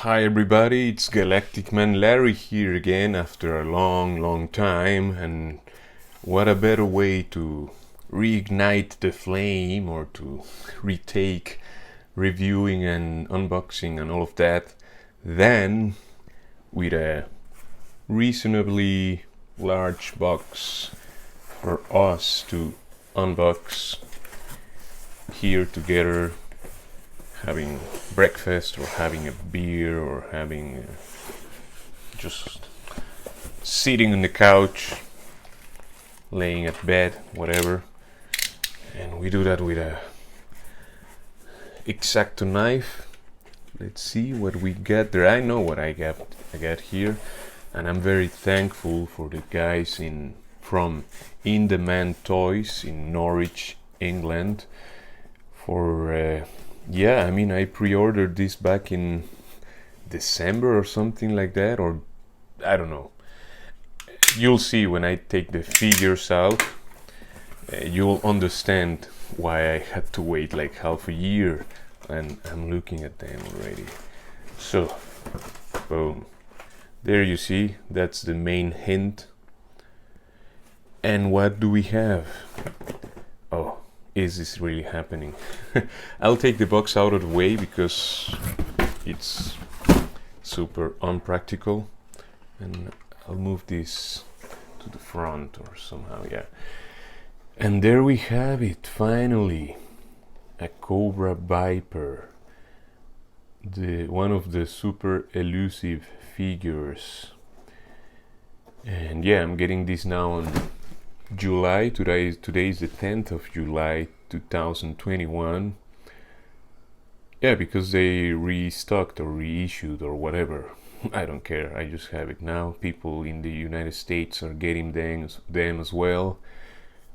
Hi everybody, it's Galactic Man Larry here again after a long time, and what a better way to reignite the flame or to retake reviewing and unboxing and all of that than with a reasonably large box for us to unbox here together, having breakfast or having a beer or having just sitting on the couch, laying at bed, whatever. And we do that with a X-Acto knife. Let's see what we get there. I know what I got here, and I'm very thankful for the guys from In Demand Toys in Norwich, England, for I pre-ordered this back in December or something like that, or I don't know. You'll see when I take the figures out. You'll understand why I had to wait like half a year, and I'm looking at them already. So, boom. There you see, that's the main hint. And what do we have? Oh, is this really happening? I'll take the box out of the way because it's super unpractical, and I'll move this to the front or somehow, yeah. And there we have it, finally, a Cobra Viper, one of the super elusive figures. And yeah, I'm getting this now on July. Today is the 10th of July 2021. Yeah, because they restocked or reissued or whatever. I don't care, I just have it now. People in the United States are getting them as well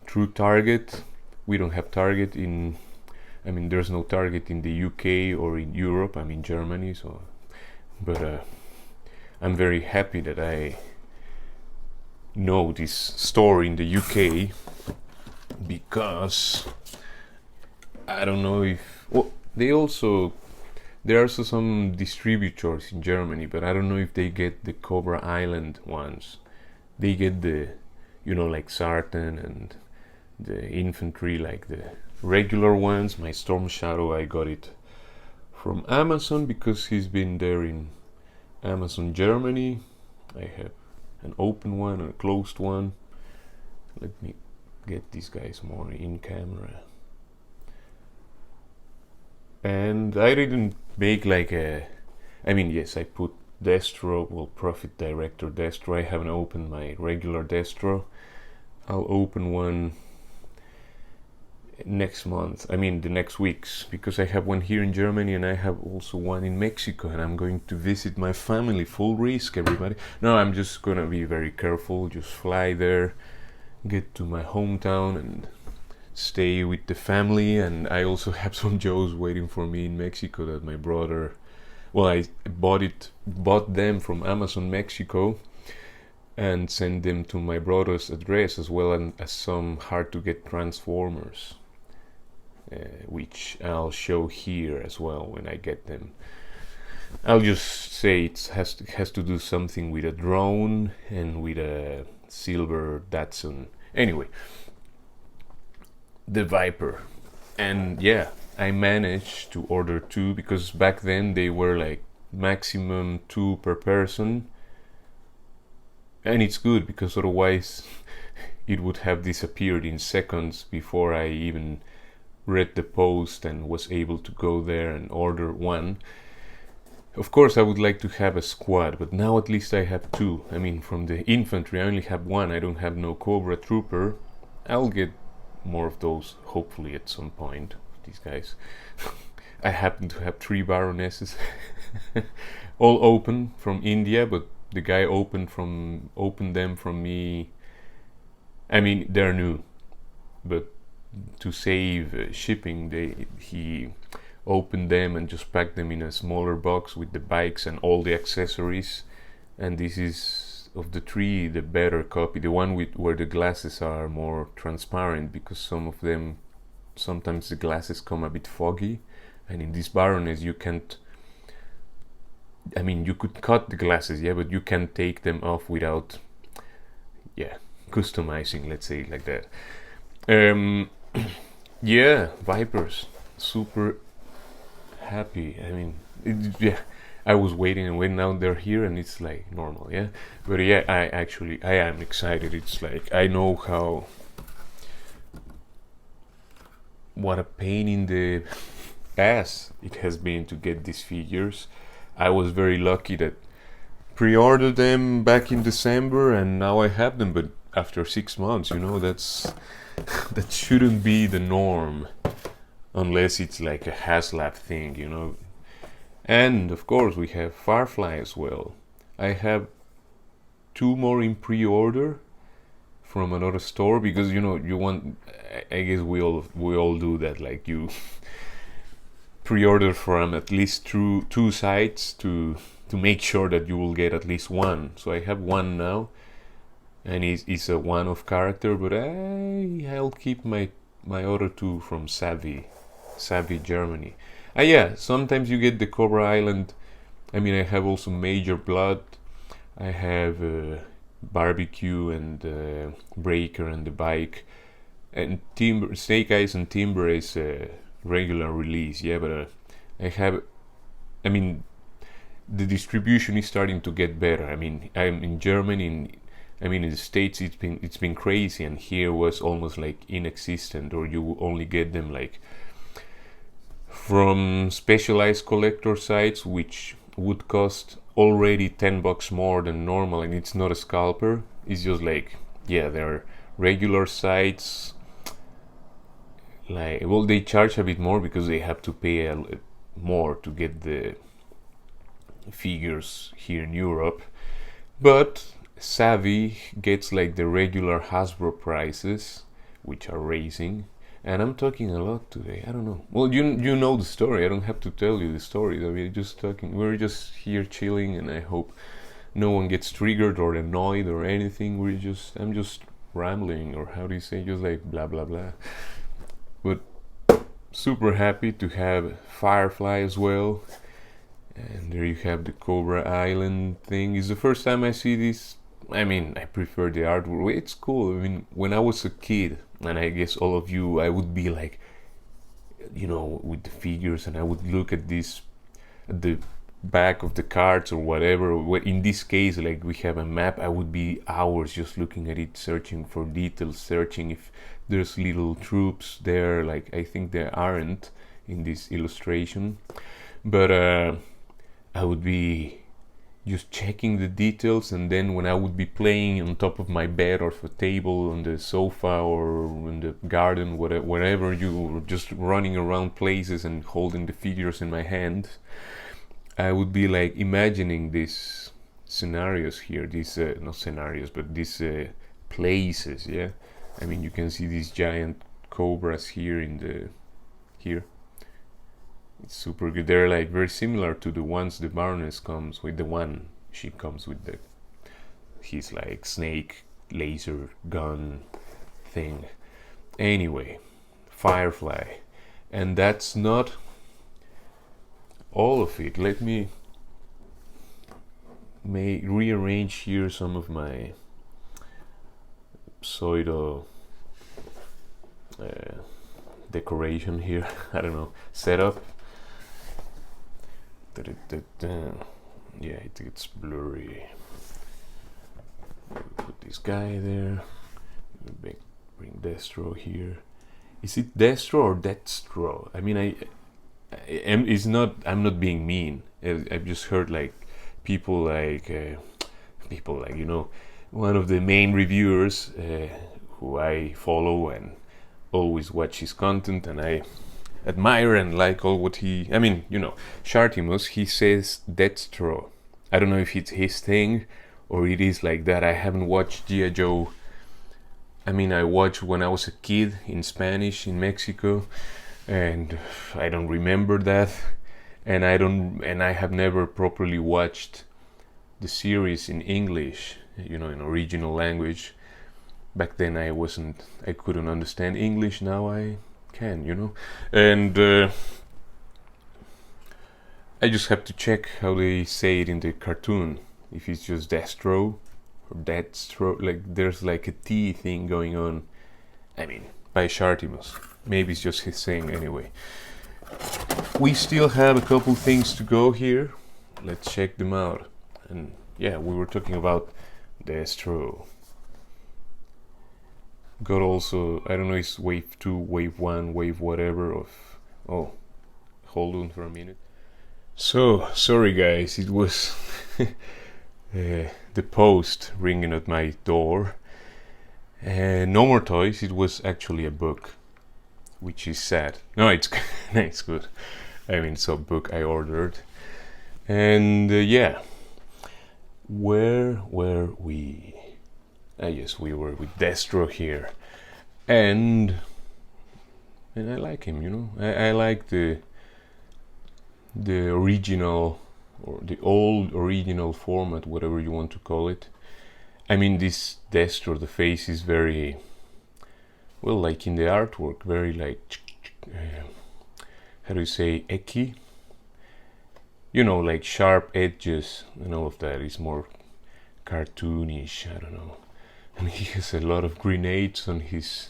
through Target. We don't have Target there's no Target in the UK or in Europe. I'm in Germany, so but I'm very happy that I know this store in the UK, because I don't know if there are also some distributors in Germany, but I don't know if they get the Cobra Island ones. They get the, like Sartan and the infantry, like the regular ones. My Storm Shadow, I got it from Amazon because he's been there in Amazon Germany. I have an open one and a closed one. Let me get these guys more in camera. And I didn't make yes, I put Destro, Profit Director Destro. I haven't opened my regular Destro. I'll open one next month, the next weeks, because I have one here in Germany and I have also one in Mexico, and I'm going to visit my family. Full risk, everybody. No, I'm just gonna be very careful, just fly there, get to my hometown and stay with the family. And I also have some Joes waiting for me in Mexico that my brother, I bought them from Amazon Mexico and sent them to my brother's address, as well as some hard to get Transformers, which I'll show here as well when I get them. I'll just say it has to do something with a drone and with a silver Datsun. Anyway, the Viper. And yeah, I managed to order 2, because back then they were like maximum 2 per person. And it's good, because otherwise it would have disappeared in seconds before I even read the post and was able to go there and order one. Of course, I would like to have a squad, but now at least I have 2. From the infantry I only have 1. I don't have no Cobra Trooper. I'll get more of those hopefully at some point, these guys. I happen to have 3 Baronesses all open from India, but the guy opened them from me. They're new, but to save shipping, he opened them and just packed them in a smaller box with the bikes and all the accessories. And this is, of the 3, the better copy, the one where the glasses are more transparent, because some of them, sometimes the glasses come a bit foggy, and in this Baroness you can't I mean, you could cut the glasses, yeah, but you can't take them off without, yeah, customizing, let's say it like that. Um, yeah, Vipers, super happy. I mean, yeah, I was waiting and waiting. Now they're here, and it's like normal, yeah. But yeah, I am excited. It's like I know how what a pain in the ass it has been to get these figures. I was very lucky that pre-ordered them back in December, and now I have them. But after 6 months, that's that shouldn't be the norm, unless it's like a HasLab thing. And of course, we have Firefly as well. I have 2 more in pre-order from another store because you want. I guess we all do that. Like you pre-order from at least two sites to make sure that you will get at least one. So I have one now, and it's a one-off character, but I'll keep my other 2 from Savvy Germany. Yeah, sometimes you get the Cobra Island. I mean, I have also Major Blood. I have Barbecue and Breaker and the Bike, and Timber, Snake Eyes and Timber is a regular release. Yeah, but I mean, the distribution is starting to get better. I mean, I'm in Germany. In the States, it's been crazy, and here was almost like inexistent, or you only get them like from specialized collector sites, which would cost already $10 more than normal, and it's not a scalper. It's just like, yeah, there are regular sites. Like, well, they charge a bit more because they have to pay more to get the figures here in Europe, but Savvy gets like the regular Hasbro prices, which are raising. And I'm talking a lot today. I don't know. Well, you know the story. I don't have to tell you the story. We're just talking. We're just here chilling, and I hope no one gets triggered or annoyed or anything. I'm just rambling, or how do you say? Just like blah blah blah. But super happy to have Firefly as well. And there you have the Cobra Island thing. It's the first time I see this. I mean, I prefer the artwork. It's cool. I mean, when I was a kid, and I guess all of you, I would be like, with the figures, and I would look at the back of the cards or whatever. In this case, like we have a map, I would be hours just looking at it, searching for details, searching if there's little troops there. Like, I think there aren't in this illustration, but I would be just checking the details, and then when I would be playing on top of my bed or a table, on the sofa or in the garden, wherever you were just running around places and holding the figures in my hand, I would be like imagining these scenarios here, these not scenarios, but these places. Yeah, I mean, you can see these giant cobras here here. It's super good. They're like very similar to the ones the Baroness comes with. The one she comes with his like snake laser gun thing. Anyway, Firefly, and that's not all of it. Let me rearrange here some of my pseudo decoration here. I don't know, setup. Yeah, it gets blurry. Put this guy there. Bring Destro here. Is it Destro or Deathstro? I mean, it's not. I'm not being mean. I've just heard like people like one of the main reviewers who I follow and always watch his content, and I admire and like all what Shartimus, he says Deathstro. I don't know if it's his thing or it is like that. I haven't watched G.I.Joe. I mean, I watched when I was a kid in Spanish in Mexico, and I don't remember that, and I have never properly watched the series in English, in original language. Back then I couldn't understand English. Now I can, and I just have to check how they say it in the cartoon. If it's just Destro or Deathstroke, like there's like a T thing going on. I mean, by Shartimus. Maybe it's just his saying anyway. We still have a couple things to go here. Let's check them out. And yeah, we were talking about Destro. Got also, I don't know, it's wave 2, wave 1, wave whatever of... Oh, hold on for a minute. So, sorry guys, it was the post ringing at my door. No more toys, it was actually a book, which is sad. No, it's it's good. I mean, it's a book I ordered. And yeah, where were we? Yes, we were with Destro here. And I like him, you know. I like the original, or the old original format, whatever you want to call it. I mean, this Destro, the face is very, well, like in the artwork, very like, how do you say, eki? You know, like sharp edges and all of that is more cartoonish, I don't know. And he has a lot of grenades on his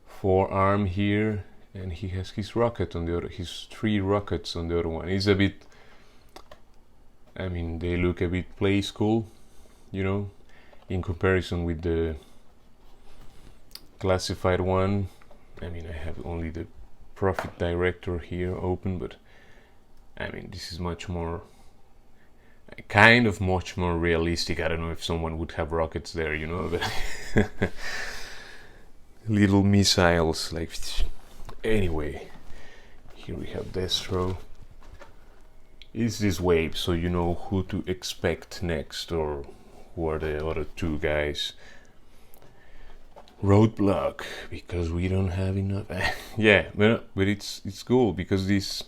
forearm here, and he has his rocket on the other, his 3 rockets on the other one. It's a bit, I mean, they look a bit play school, you know, in comparison with the classified one. I mean, I have only the Profit Director here open, but I mean, this is much more, kind of much more realistic. I don't know if someone would have rockets there, you know, but little missiles, like, anyway, here we have Destro. Is this wave, so you know who to expect next, or who are the other 2 guys. Roadblock, because we don't have enough. Yeah, but it's cool, because this,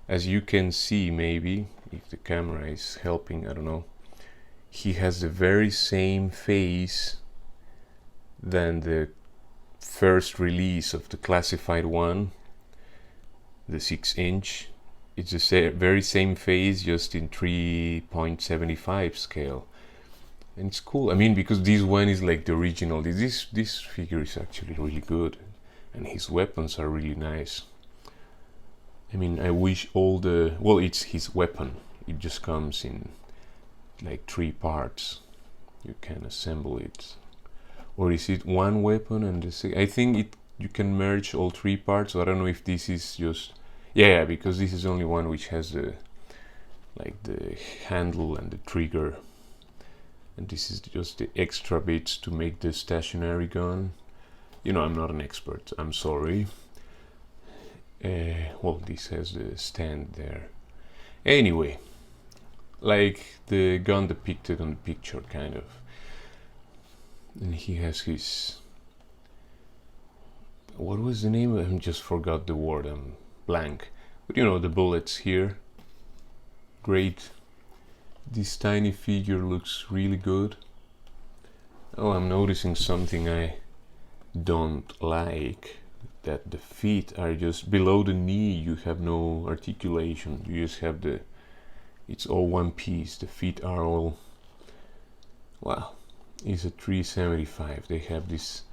as you can see, maybe if the camera is helping, I don't know, he has the very same face than the first release of the classified one, the 6-inch. It's the very same face, just in 3.75 scale. And it's cool. I mean, because this one is like the original. This figure is actually really good, and his weapons are really nice. I mean, I wish all the, well, it's his weapon. It just comes in like 3 parts. You can assemble it, or is it one weapon and the I think it, you can merge all 3 parts. So I don't know if this is just, yeah, because this is only one which has the, like, the handle and the trigger. And this is just the extra bits to make the stationary gun. You know, I'm not an expert, I'm sorry. Well, this has the stand there. Anyway, like the gun depicted on the picture, kind of. And he has his... What was the name? I just forgot the word, I'm blank. But you know, the bullets here. Great. This tiny figure looks really good. Oh, I'm noticing something I don't like, that the feet are just below the knee. You have no articulation, you just have the, it's all one piece. The feet are all, wow, it's a 375. They have these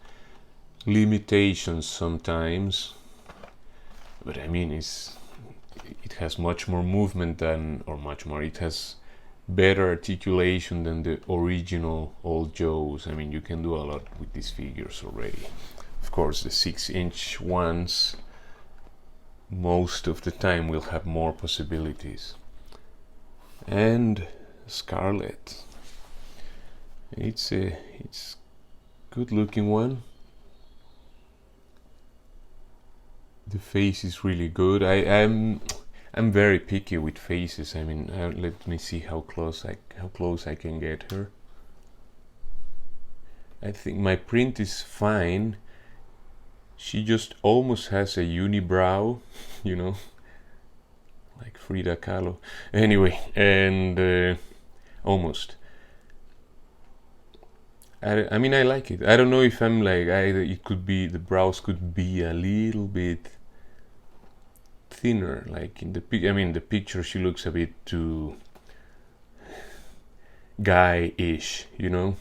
limitations sometimes, but I mean, it has much more movement than, or much more, it has better articulation than the original old Joes. I mean, you can do a lot with these figures already. Of course, the 6-inch ones most of the time will have more possibilities. And Scarlet, it's good looking one. The face is really good. I'm very picky with faces. I mean, let me see how close I can get her. I think my print is fine. She just almost has a unibrow, you know, like Frida Kahlo. Anyway, and almost. I mean, I like it. I don't know if I'm like, it could be, the brows could be a little bit thinner. Like in the picture she looks a bit too guy-ish, you know.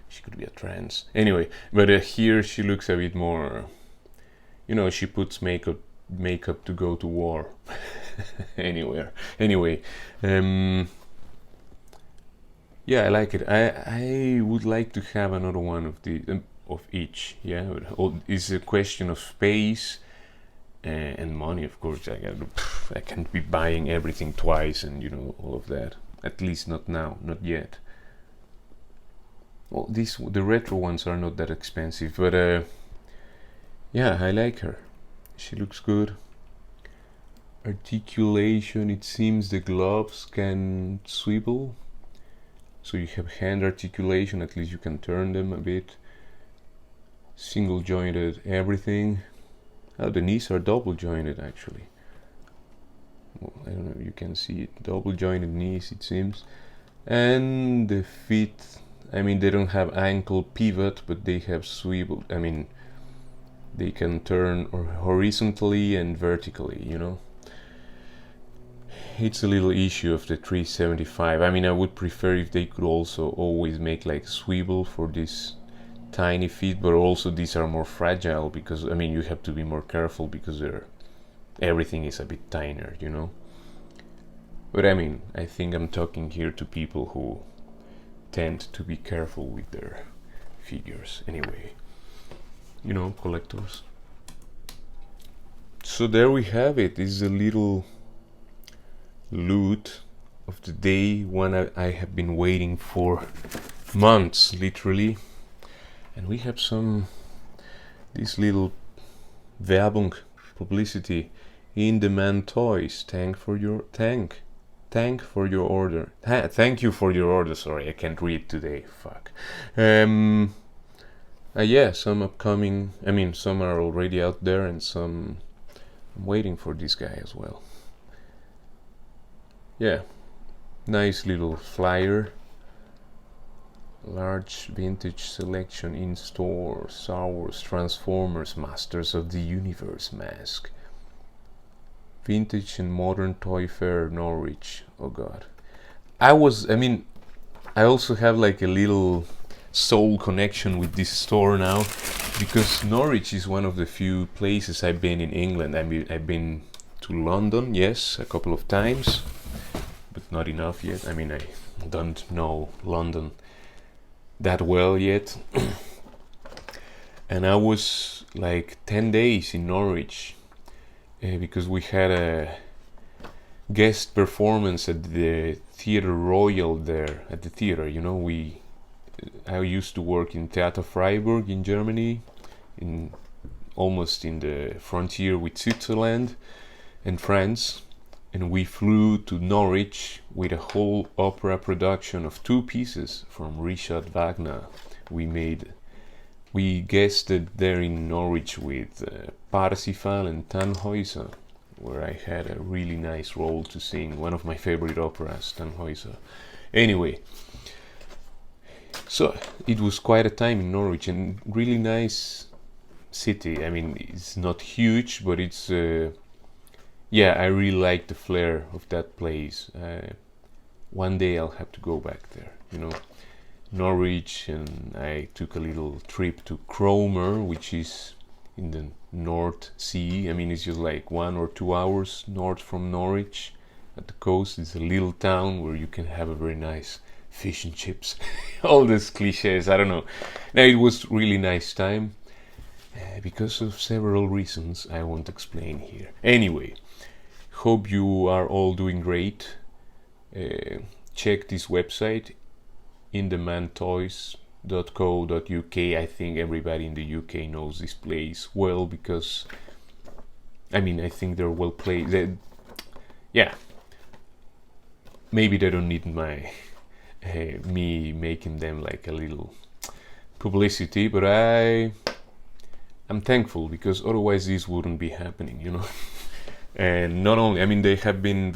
She could be a trans. Anyway, but here she looks a bit more, you know, she puts makeup to go to war anywhere. Anyway, yeah, I like it. I would like to have another one of the of each. Yeah, it's a question of space and money, of course. I can't be buying everything twice, and you know, all of that. At least not now, not yet. Well, the retro ones are not that expensive, but yeah, I like her. She looks good. Articulation, it seems the gloves can swivel, so you have hand articulation, at least you can turn them a bit. Single jointed everything. Oh, the knees are double jointed actually. Well, I don't know if you can see it. Double jointed knees, it seems. And the feet, I mean, they don't have ankle pivot, but they have swivel. I mean, they can turn horizontally and vertically, you know. It's a little issue of the 375. I mean, I would prefer if they could also always make like swivel for this tiny feet, but also these are more fragile because, I mean, you have to be more careful because everything is a bit tinier, you know. But I mean, I think I'm talking here to people who tend to be careful with their figures anyway, you know, collectors. So there we have it. This is a little loot of the day, one I have been waiting for months, literally. And we have this little Werbung publicity. In demand toys. Thank for your order. Thank you for your order. Sorry, I can't read today. Fuck. Yeah, some upcoming. I mean, some are already out there, and some I'm waiting for this guy as well. Yeah, nice little flyer. Large vintage selection in store. Star Wars, Transformers, Masters of the Universe mask. Vintage and modern toy fair, Norwich. Oh god. I also have like a little soul connection with this store now, because Norwich is one of the few places I've been in England. I've been to London, yes, a couple of times, but not enough yet. I mean, I don't know London that well yet. And I was like 10 days in Norwich because we had a guest performance at the Theatre Royal there, at the theater, you know. I used to work in Theater Freiburg in Germany, almost in the frontier with Switzerland and France, and we flew to Norwich with a whole opera production of 2 pieces from Richard Wagner. We guested there in Norwich with Parsifal and Tannhäuser, where I had a really nice role to sing one of my favorite operas, Tannhäuser. Anyway, so it was quite a time in Norwich, and really nice city. I mean, it's not huge, but it's yeah, I really like the flair of that place. One day I'll have to go back there, you know. Norwich, and I took a little trip to Cromer, which is in the North Sea. I mean, it's just like 1 or 2 hours north from Norwich at the coast. It's a little town where you can have a very nice fish and chips. All these cliches, I don't know. Now, it was really nice time because of several reasons I won't explain here. Anyway, hope you are all doing great. Check this website, indemandtoys.co.uk. I think everybody in the UK knows this place well, because I mean, I think they're well placed. Yeah, maybe they don't need me making them like a little publicity, but I'm thankful, because otherwise this wouldn't be happening, you know. And not only, I mean, they have been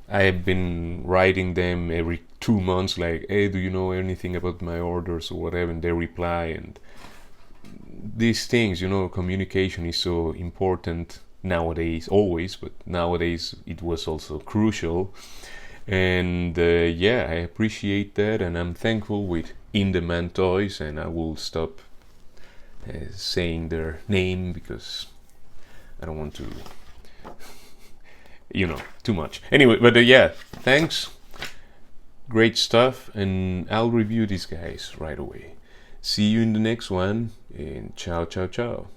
I have been writing them every 2 months, like, hey, do you know anything about my orders or whatever, and they reply. And these things, you know, communication is so important nowadays, always, but nowadays it was also crucial. And yeah, I appreciate that, and I'm thankful with in-demand toys, and I will stop saying their name because I don't want to, too much. Anyway, but yeah, thanks. Great stuff, and I'll review these guys right away. See you in the next one, and ciao, ciao, ciao.